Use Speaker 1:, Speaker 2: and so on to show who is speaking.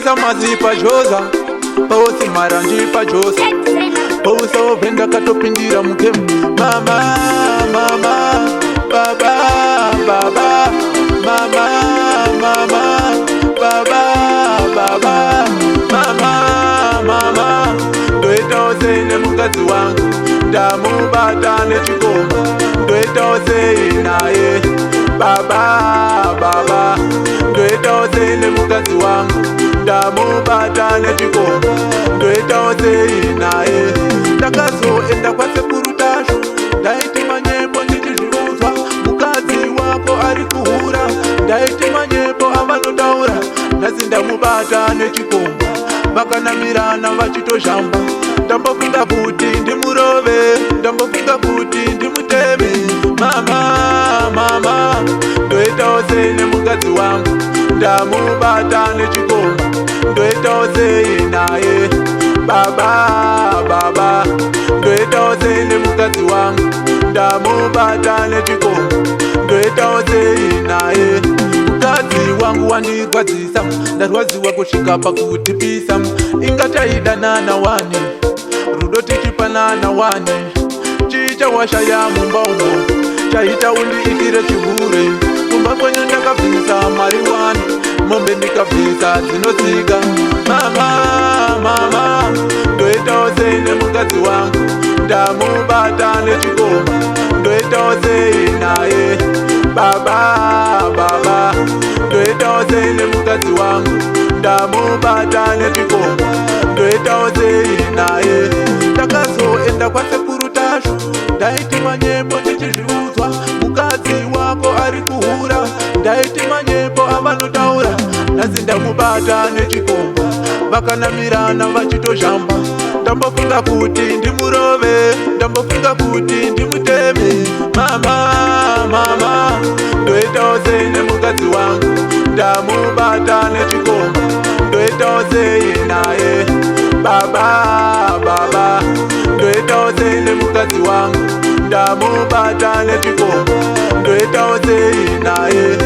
Speaker 1: Pisa mazipa joza Pausi maranji pa joza Pausa ovenda katopindira mukemu Mama, mama, baba, baba Mama, mama, baba, baba Mama, mama Ndoita ozene mukazi wangu Ndamubata nechikoma Ndoita ozene naye Baba, baba Ndoita ozene mukazi wangu Ndamubata nechikoma Ndoita ozene naye Ndakazoenda kwa sekuru tashu Ndaiti manyepo ndichizviudzwa Mukazi wako ari kuhura Ndaiti manyepo avanotaura Nhasi ndamubata nechikoma Vakanamirana vachitozhamba Ndambofunga kuti ndimurove Ndambofunga kuti ndimuteme Mama, mama Ndoita ozene mukazi wangu Ndamubata nechikoma Ndoita ozene naye Baba, baba Ndoita ozene mukazi wangu Ndamubata nechikoma Ndoita ozene naye Mukazi wangu wandigwadzisa Ndarwadziwa kusvika pakutipisa Ingataidana wani Rudo tichipanana wani Chichawasha ya mumba umo Chaita undiitire chihure Kumba kwenye ndakabvisa mariwani Mombe ndikabvisa dzinotsiga Mama, mama Ndoita ozene mukazi wangu Ndamubata nechikoma Ndoita ozene naye Baba, baba Ndoita ozene mukazi wangu Ndamubata nechikoma Ndoita ozene naye Ndakazoenda kwa sekuru tashu Ndaiti manyepo ndichizviudzwa Mukazi wako ari kuhura Ndaiti manyepo avanotaura Nhasi ndamubata nechikoma Vakanamirana vachitozhamba Ndambofunga kuti ndimurove Ndambofunga kuti ndimuteme Mama, mama Ndoita ozene mukazi wangu Ndamubata nechikoma Ndoita ozene naye Baba, baba Ndoita ozene mukazi wangu Ndamubata nechikoma Ndoita ozene naye